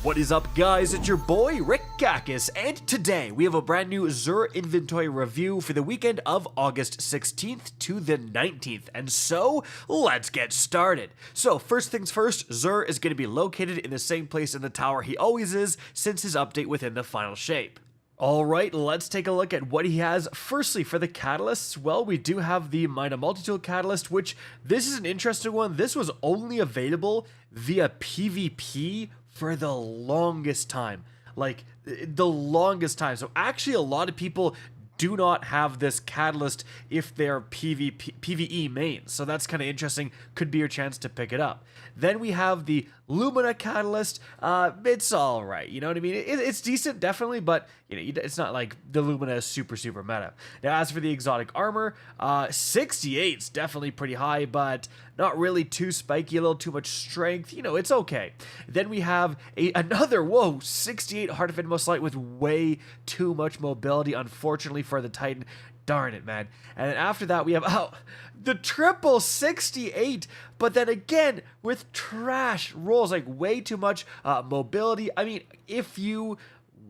What is up, guys? It's your boy Rick Gakis, and today we have a brand new Xur Inventory review for the weekend of August 16th to the 19th, and so let's get started. So first things first, Xur is going to be located in the same place in the tower he always is since his update within the final shape. Alright, let's take a look at what he has. Firstly, for the catalysts, well, we do have the Minor Multitool Catalyst, which this is an interesting one. This was only available via PvP for the longest time. Like, the longest time. So actually, a lot of people do not have this catalyst if they're PvE mains. So that's kind of interesting. Could be your chance to pick it up. Then we have the Lumina Catalyst. It's all right. You know what I mean? It's decent, definitely, but you know, it's not like the Lumina is super meta. Now, as for the exotic armor, 68's definitely pretty high, but not really too spiky, a little too much strength. You know, it's okay. Then we have another, 68 Heart of Inmost Light with way too much mobility, unfortunately for the Titan. Darn it, man. And then after that, we have, the triple 68, but then again, with trash rolls, like way too much mobility. I mean, if you're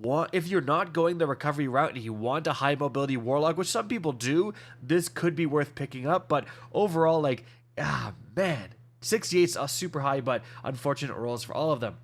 not going the recovery route and you want a high mobility Warlock, which some people do, this could be worth picking up, but overall, like, man, 68's super high, but unfortunate rolls for all of them.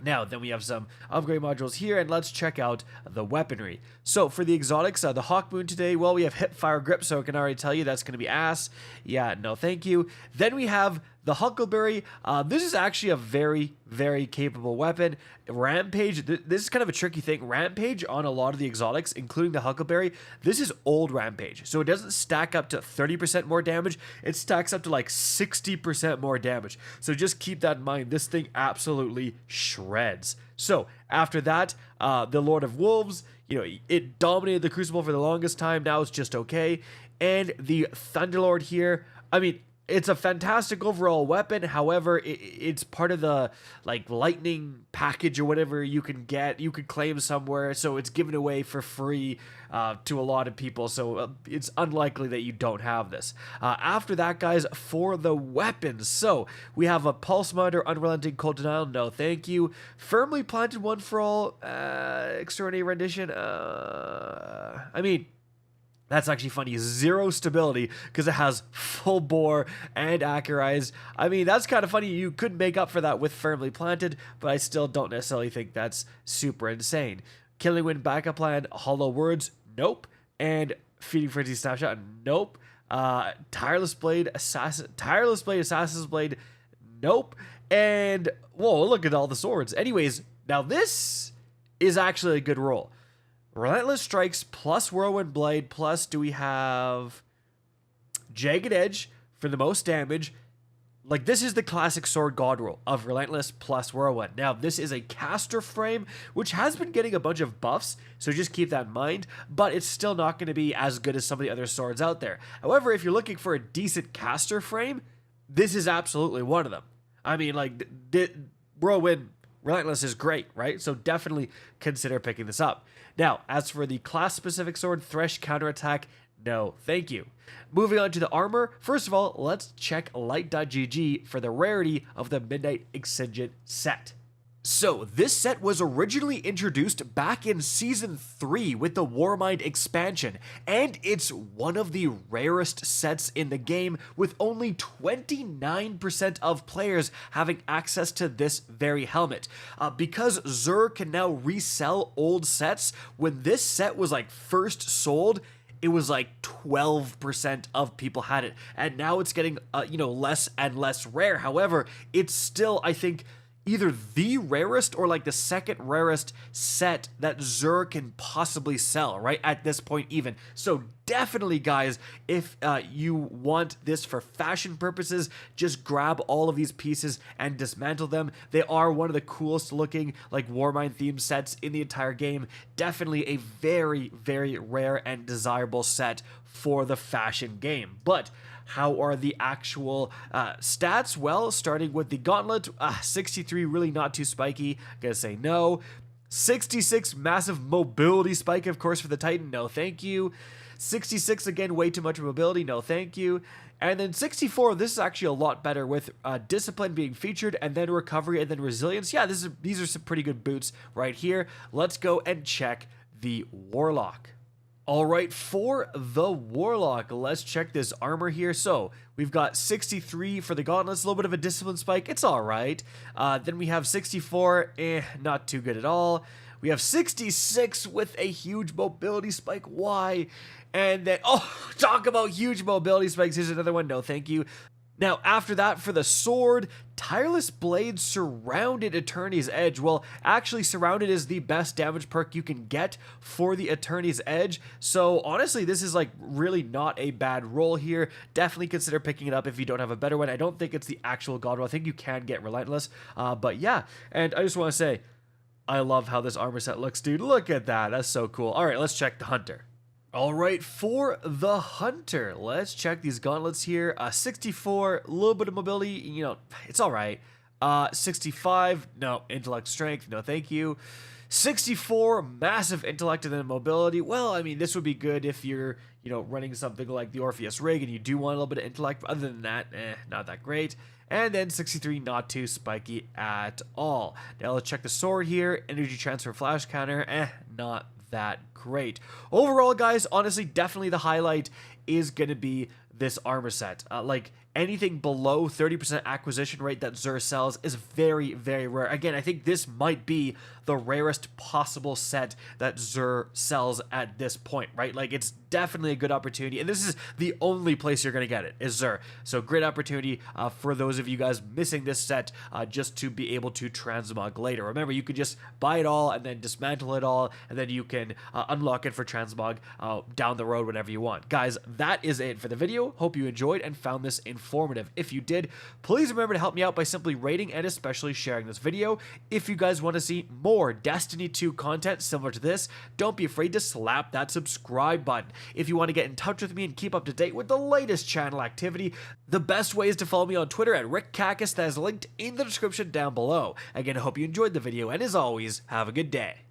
Now, then we have some upgrade modules here, and let's check out the weaponry. So, for the exotics, the Hawkmoon today, well, we have hip fire grip, so I can already tell you that's going to be ass. Yeah, no thank you. Then we have the Huckleberry. This is actually a very capable weapon. Rampage, this is kind of a tricky thing. Rampage on a lot of the exotics, including the Huckleberry, this is old Rampage. So it doesn't stack up to 30% more damage. It stacks up to like 60% more damage. So just keep that in mind. This thing absolutely shreds. So after that, the Lord of Wolves, you know, it dominated the Crucible for the longest time. Now it's just okay. And the Thunderlord here, I mean, it's a fantastic overall weapon. However, it's part of the like lightning package or whatever you can get. You could claim somewhere, so it's given away for free to a lot of people. So it's unlikely that you don't have this. After that, guys, for the weapons, so we have a Pulse Monitor, Unrelenting Cold Denial. No, thank you. Firmly Planted One for All. Extraordinary Rendition. I mean, that's actually funny. 0 stability because it has full bore and accurized. I mean, that's kind of funny. You could make up for that with Firmly Planted, but I still don't necessarily think that's super insane. Killing Wind Backup Plan, Hollow Words, nope. And Feeding Frenzy Snapshot, nope. Tireless Blade, Assassin's Blade, nope. And whoa, look at all the swords. Anyways, now this is actually a good roll. Relentless Strikes plus Whirlwind Blade plus do we have Jagged Edge for the most damage. Like, this is the classic sword god roll of Relentless plus Whirlwind. Now, this is a caster frame, which has been getting a bunch of buffs, so just keep that in mind, but it's still not going to be as good as some of the other swords out there. However, if you're looking for a decent caster frame, this is absolutely one of them. I mean, like, Whirlwind Relentless is great, right? So definitely consider picking this up. Now, as for the class-specific sword, Thresh Counterattack, no, thank you. Moving on to the armor, first of all, let's check Light.gg for the rarity of the Midnight Exigent set. So, this set was originally introduced back in Season 3 with the Warmind expansion, and it's one of the rarest sets in the game, with only 29% of players having access to this very helmet. Because Xur can now resell old sets, when this set was like first sold, it was like 12% of people had it, and now it's getting less and less rare. However, it's still, I think, either the rarest or like the second rarest set that Xur can possibly sell, right, at this point even. So definitely, guys, if you want this for fashion purposes, just grab all of these pieces and dismantle them. They are one of the coolest looking like Warmind themed sets in the entire game. Definitely a very rare and desirable set for the fashion game. But how are the actual stats? Well, starting with the Gauntlet, 63, really not too spiky. Gonna say no. 66, massive mobility spike, of course, for the Titan. No, thank you. 66, again, way too much mobility, no thank you. And then 64, this is actually a lot better with Discipline being featured, and then Recovery, and then Resilience. Yeah, these are some pretty good boots right here. Let's go and check the Warlock. All right, for the Warlock, let's check this armor here. So we've got 63 for the gauntlets, a little bit of a discipline spike. It's all right. Then we have 64, not too good at all. We have 66 with a huge mobility spike. Why? And then, oh, talk about huge mobility spikes. Here's another one. No, thank you. Now, after that, for the sword, Tireless Blade Surrounded Eternity's Edge. Well, actually, Surrounded is the best damage perk you can get for the Eternity's Edge. So, honestly, this is, like, really not a bad roll here. Definitely consider picking it up if you don't have a better one. I don't think it's the actual God roll. I think you can get Relentless. But, yeah. And I just want to say, I love how this armor set looks, dude. Look at that. That's so cool. All right, let's check the Hunter. All right, for the Hunter, let's check these gauntlets here. 64, a little bit of mobility, you know, it's all right. 65, no, intellect, strength, no thank you. 64, massive intellect and then mobility. Well, I mean, this would be good if you're, you know, running something like the Orpheus Rig and you do want a little bit of intellect. Other than that, not that great. And then 63, not too spiky at all. Now let's check the sword here. Energy transfer flash counter, not that great. Overall, guys, honestly, definitely the highlight is going to be this armor set. Like, anything below 30% acquisition rate that Xur sells is very, very rare. Again, I think this might be the rarest possible set that Xur sells at this point, right? Like, it's definitely a good opportunity, and this is the only place you're going to get it, is Xur. So, great opportunity for those of you guys missing this set just to be able to transmog later. Remember, you could just buy it all and then dismantle it all, and then you can unlock it for transmog down the road whenever you want. Guys, that is it for the video. Hope you enjoyed and found this informative. If you did, please remember to help me out by simply rating and especially sharing this video. If you guys want to see more Destiny 2 content similar to this, don't be afraid to slap that subscribe button. If you want to get in touch with me and keep up to date with the latest channel activity, the best way is to follow me on Twitter at RickCacus, that is linked in the description down below. Again, I hope you enjoyed the video, and as always, have a good day.